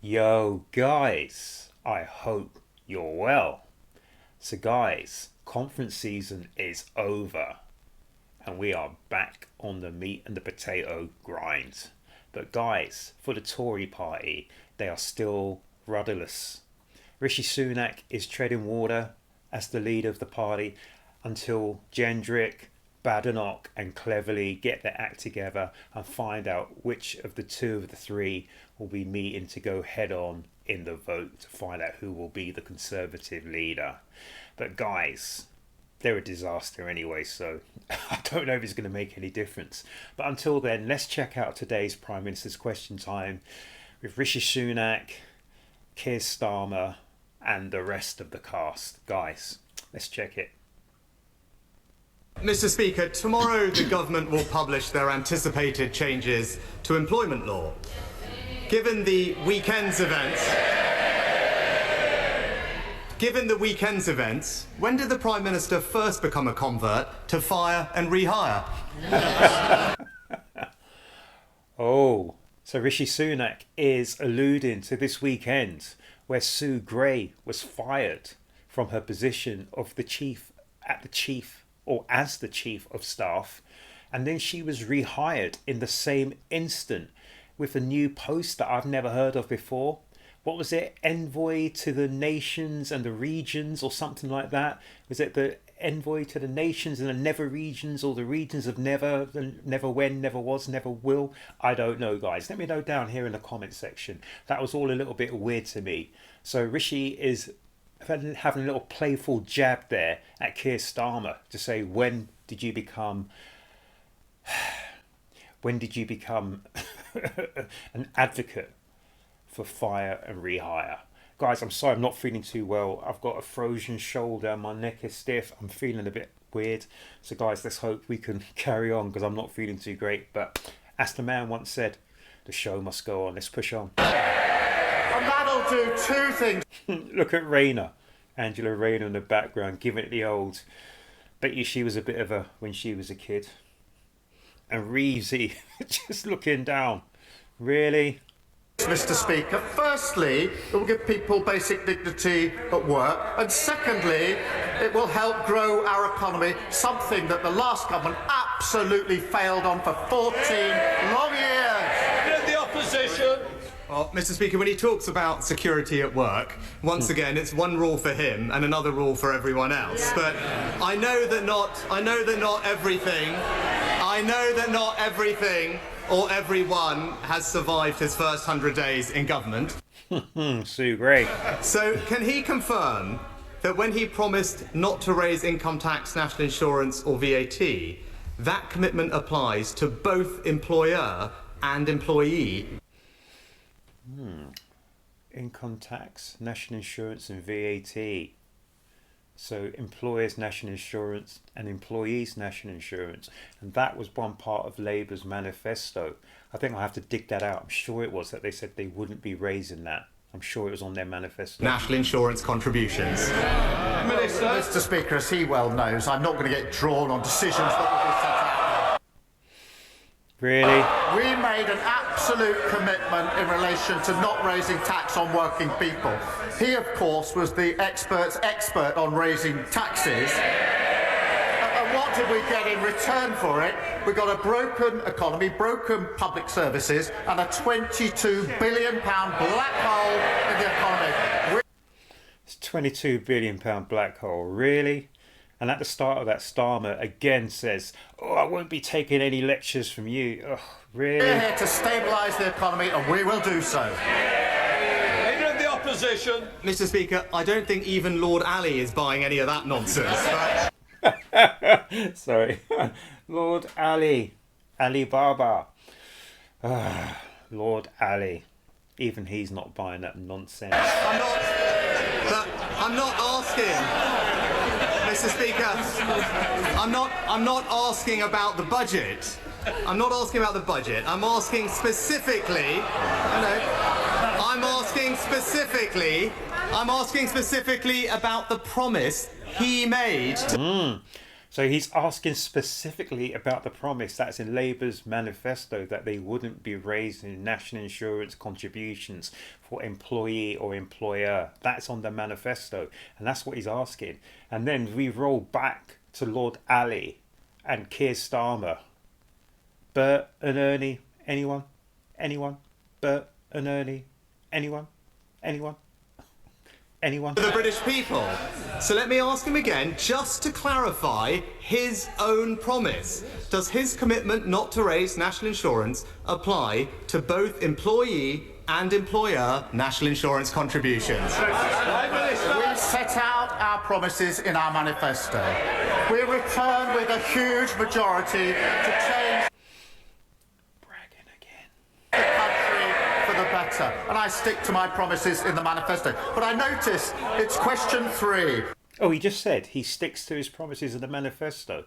Yo, guys, I hope you're well. So, guys, conference season is over and we are back on the meat and the potato grind. But, guys, for the Tory party, they are still rudderless. Rishi Sunak is treading water as the leader of the party until Gendrick, Badenoch and Cleverly get their act together and find out which of the two of the three will be meeting to go head on in the vote to find out who will be the Conservative leader. But guys, they're a disaster anyway, so I don't know if it's going to make any difference. But until then, let's check out today's Prime Minister's Question Time with Rishi Sunak, Keir Starmer and the rest of the cast. Guys, let's check it. Mr. Speaker, tomorrow the government will publish their anticipated changes to employment law. Given the weekend's events, when did the Prime Minister first become a convert to Fire and Rehire? Oh, so Rishi Sunak is alluding to this weekend where Sue Gray was fired from her position of as the chief of staff, and then she was rehired in the same instant with a new post that I've never heard of before. What was it? Envoy to the nations and the regions or something like that? Was it the envoy to the nations and the never regions, or the regions of never, never when, never was, never will? I don't know, guys. Let me know down here in the comment section. That was all a little bit weird to me. So Rishi is having a little playful jab there at Keir Starmer to say, when did you become an advocate for Fire and Rehire? Guys, I'm sorry, I'm not feeling too well. I've got a frozen shoulder, my neck is stiff, I'm feeling a bit weird. So guys, let's hope we can carry on because I'm not feeling too great. But as the man once said, the show must go on. Let's push on. And that'll do two things. Look at Rayner, Angela Rayner in the background, giving it the old. Bet you she was a bit of a when she was a kid. And Reevesy just looking down. Really? Mr. Speaker, firstly, it will give people basic dignity at work, and secondly, it will help grow our economy, something that the last government absolutely failed on for 14 long years. The opposition. Well, Mr. Speaker, when he talks about security at work, once again, it's one rule for him and another rule for everyone else. But I know that not everything or everyone has survived his first 100 days in government. Sue Gray. So can he confirm that when he promised not to raise income tax, national insurance or VAT, that commitment applies to both employer and employee? Income tax, national insurance and VAT. So employers' national insurance and employees' national insurance. And that was one part of Labour's manifesto. I think I'll have to dig that out. I'm sure it was that they said they wouldn't be raising that. I'm sure it was on their manifesto. National insurance contributions. Minister. Mr. Speaker, as he well knows, I'm not going to get drawn on decisions that will be set out. Really? We made an absolute commitment in relation to not raising tax on working people. He, of course, was the expert's expert on raising taxes. And what did we get in return for it? We got a broken economy, broken public services, and a £22 billion black hole in the economy. It's £22 billion black hole. Really? And at the start of that, Starmer again says, oh, I won't be taking any lectures from you. Oh, really? We're here to stabilise the economy, and we will do so. Leader of the opposition. Mr. Speaker, I don't think even Lord Ali is buying any of that nonsense. Sorry. Lord Ali. Ali Baba. Lord Ali. Even he's not buying that nonsense. I'm not asking... Mr. Speaker, I'm not asking about the budget. I'm asking specifically. I'm asking specifically about the promise he made. So he's asking specifically about the promise that's in Labour's manifesto that they wouldn't be raising national insurance contributions for employee or employer. That's on the manifesto, and that's what he's asking. And then we roll back to Lord Ali and Keir Starmer. Bert and Ernie, anyone? Anyone? Bert and Ernie, anyone? Anyone? Anyone? The British people. So let me ask him again, just to clarify his own promise. Does his commitment not to raise national insurance apply to both employee and employer national insurance contributions? We set out our promises in our manifesto. We return with a huge majority to change Bragging again. the country for the better. And I stick to my promises in the manifesto. But I notice it's question 3. Oh, he just said he sticks to his promises in the manifesto.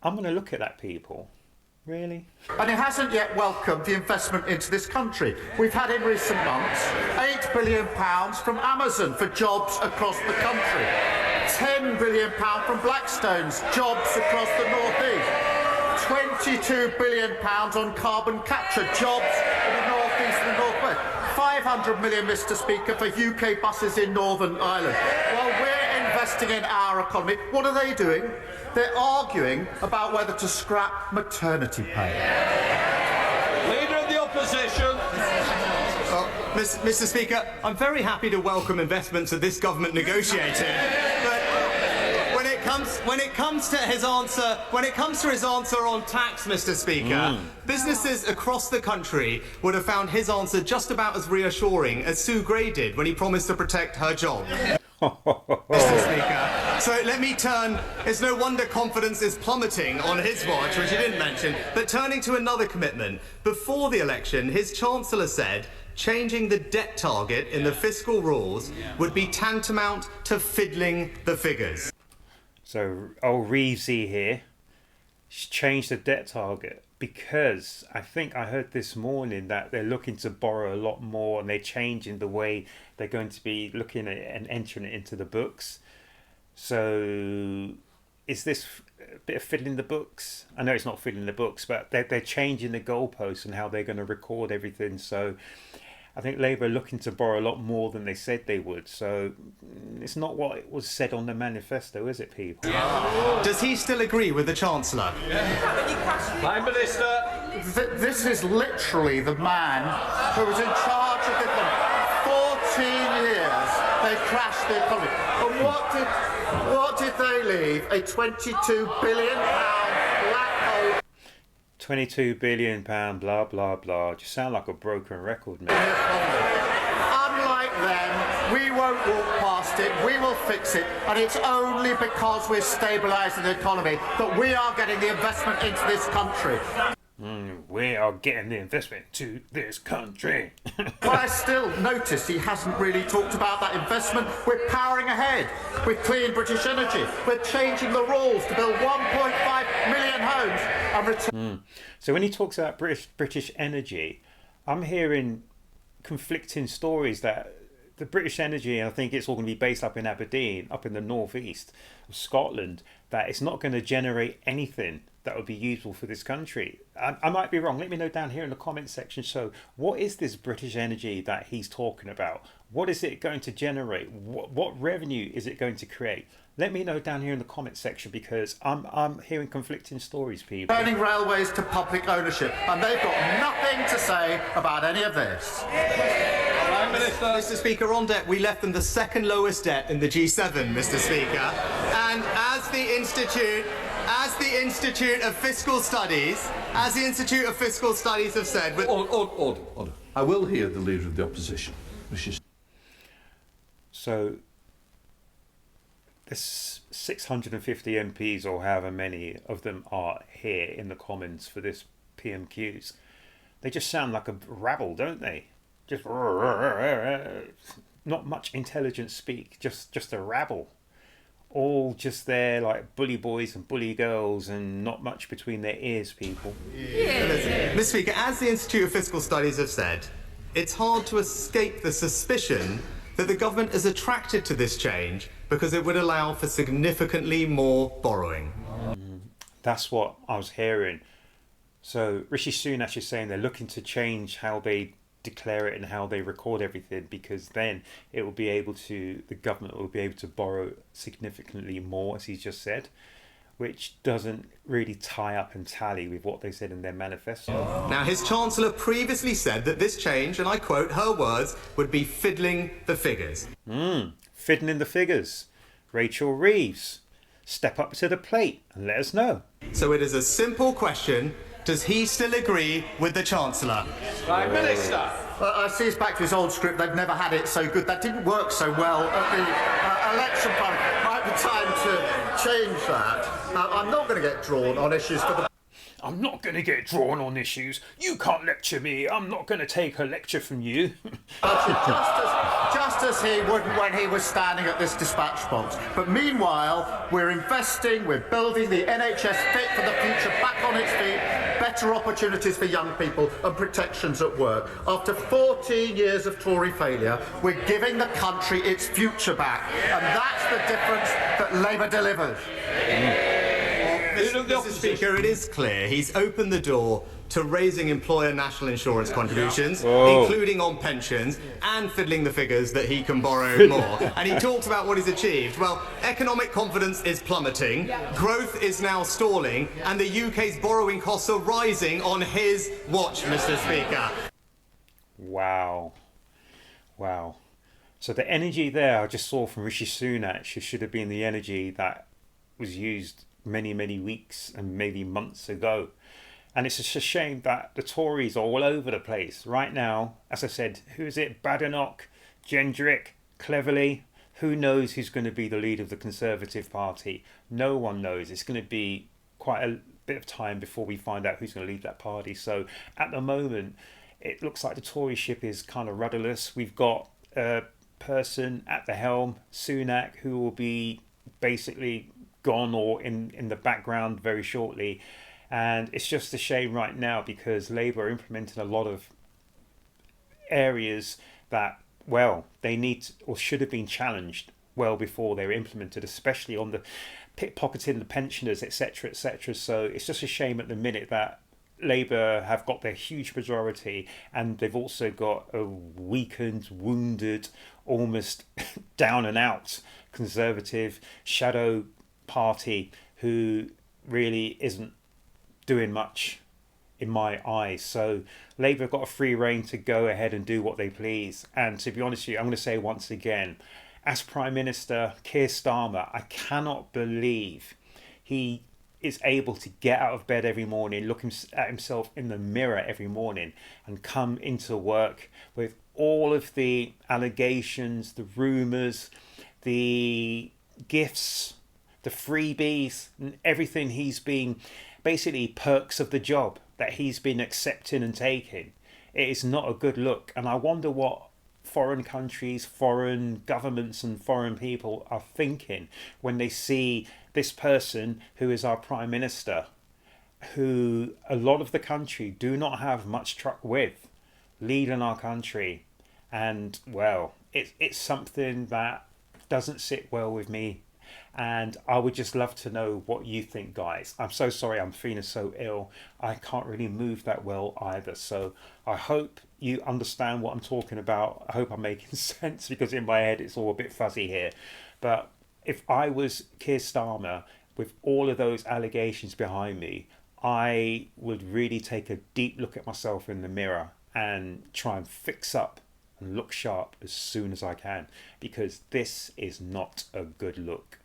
I'm going to look at that, people. Really? And it hasn't yet welcomed the investment into this country. We've had in recent months £8 billion from Amazon for jobs across the country, £10 billion from Blackstone's jobs across the North East, £22 billion on carbon capture jobs in the North East and the North West, 500 million, Mr. Speaker, for UK buses in Northern Ireland. While we're investing in our economy, what are they doing? They're arguing about whether to scrap maternity pay. Leader of the Opposition. Mr. Speaker, I'm very happy to welcome investments that this government negotiated, but when it comes to his answer on tax, Mr. Speaker, businesses across the country would have found his answer just about as reassuring as Sue Gray did when he promised to protect her job. Mr. Speaker. So let me turn. It's no wonder confidence is plummeting on his watch, which he didn't mention. But turning to another commitment, before the election, his Chancellor said changing the debt target in the fiscal rules would be tantamount to fiddling the figures. So, old Reevesy here, she's changed the debt target because I think I heard this morning that they're looking to borrow a lot more and they're changing the way they're going to be looking at it and entering it into the books. So is this a bit of fiddling the books? I know it's not fiddling the books, but they're changing the goalposts and how they're going to record everything. So I think Labour are looking to borrow a lot more than they said they would. So it's not what it was said on the manifesto, is it, people? Does he still agree with the Chancellor? Prime Minister. This is literally the man who was in charge of the economy. 14 years they crashed the economy. And what did they leave? A £22 billion black hole. £22 billion, blah, blah, blah. Just sound like a broken record, man. Unlike them, we won't walk past it, we will fix it, and it's only because we're stabilising the economy that we are getting the investment into this country. We are getting the investment to this country. But I still notice he hasn't really talked about that investment. We're powering ahead with clean British energy. We're changing the rules to build 1.5 million homes and return. So when he talks about British energy, I'm hearing conflicting stories that the British energy, and I think it's all going to be based up in Aberdeen, up in the northeast of Scotland, that it's not going to generate anything that would be useful for this country. I might be wrong. Let me know down here in the comment section. So what is this British energy that he's talking about? What is it going to generate? What revenue is it going to create? Let me know down here in the comment section, because I'm hearing conflicting stories, people. Turning railways to public ownership, and they've got nothing to say about any of this. Prime Minister. Mr. Speaker, on debt, we left them the second lowest debt in the G7, Mr. Speaker. And as the Institute of Fiscal Studies have said... Order. I will hear the Leader of the Opposition, Rishi. So there's 650 MPs, or however many of them are here in the Commons for this PMQs. They just sound like a rabble, don't they? Just not much intelligent speak, just a rabble. All just there like bully boys and bully girls, and not much between their ears, people. Mr. Speaker, as the Institute of Fiscal Studies have said, it's hard to escape the suspicion that the government is attracted to this change because it would allow for significantly more borrowing. That's what I was hearing. So Rishi Sunak is saying they're looking to change how they declare it and how they record everything, because then it will be able to, the government will be able to borrow significantly more, as he's just said, which doesn't really tie up and tally with what they said in their manifesto. Now, his Chancellor previously said that this change, and I quote her words, would be fiddling the figures. Fiddling the figures. Rachel Reeves, step up to the plate and let us know. So it is a simple question. Does he still agree with the Chancellor? Prime Minister. I see it's back to his old script. They've never had it so good. That didn't work so well at the election plan. Might be time to change that. I'm not going to get drawn on issues for the... I'm not going to get drawn on issues. You can't lecture me. I'm not going to take a lecture from you. just as he wouldn't when he was standing at this dispatch box. But meanwhile, we're investing, we're building the NHS fit for the future, back on its feet, better opportunities for young people and protections at work. After 14 years of Tory failure, we're giving the country its future back. And that's the difference that Labour delivers. Mr. Speaker, it is clear he's opened the door to raising employer national insurance contributions, including on pensions, and fiddling the figures that he can borrow more. And he talks about what he's achieved. Well, economic confidence is plummeting, growth is now stalling, and the UK's borrowing costs are rising on his watch, Mr. Speaker. Wow. So the energy there I just saw from Rishi Sunak should have been the energy that was used many weeks and maybe months ago. And it's just a shame that the Tories are all over the place right now. As I said, who is it? Badenoch, Gendrick, Cleverly. Who knows who's going to be the leader of the Conservative Party? No one knows. It's going to be quite a bit of time before we find out who's going to lead that party. So at the moment, it looks like the Tory ship is kind of rudderless. We've got a person at the helm, Sunak, who will be basically gone or in the background very shortly. And it's just a shame right now because Labour are implementing a lot of areas that, well, they need or should have been challenged well before they were implemented, especially on the pickpocketing the pensioners, etc. So it's just a shame at the minute that Labour have got their huge majority and they've also got a weakened, wounded, almost down and out Conservative shadow party who really isn't doing much in my eyes. So Labour have got a free rein to go ahead and do what they please. And to be honest with you, I'm going to say once again, as Prime Minister Keir Starmer, I cannot believe he is able to get out of bed every morning, look at himself in the mirror every morning and come into work with all of the allegations, the rumours, the gifts, the freebies and everything he's been, basically perks of the job that he's been accepting and taking. It is not a good look. And I wonder what foreign countries, foreign governments and foreign people are thinking when they see this person who is our Prime Minister, who a lot of the country do not have much truck with, leading our country. And well, it's something that doesn't sit well with me. And I would just love to know what you think, guys. I'm so sorry I'm feeling so ill. I can't really move that well either. So I hope you understand what I'm talking about. I hope I'm making sense because in my head it's all a bit fuzzy here. But if I was Keir Starmer with all of those allegations behind me, I would really take a deep look at myself in the mirror and try and fix up and look sharp as soon as I can, because this is not a good look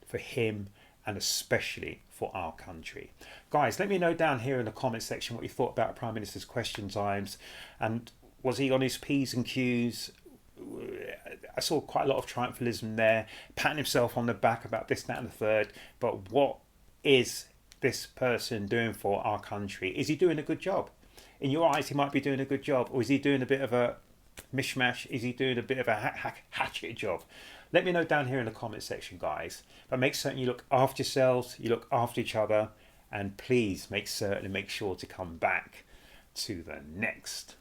for him and especially for our country. Guys, let me know down here in the comment section what you thought about Prime Minister's question times, and was he on his P's and Q's? I saw quite a lot of triumphalism there, patting himself on the back about this, that and the third, but what is this person doing for our country? Is he doing a good job? In your eyes he might be doing a good job, or is he doing a bit of a mishmash? Is he doing a bit of a hatchet job? Let me know down here in the comment section, guys. But make certain you look after yourselves, you look after each other, and please make sure to come back to the next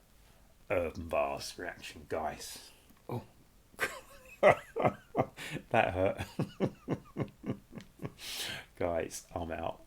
Urban Vast reaction, guys. Oh, that hurt. Guys, I'm out.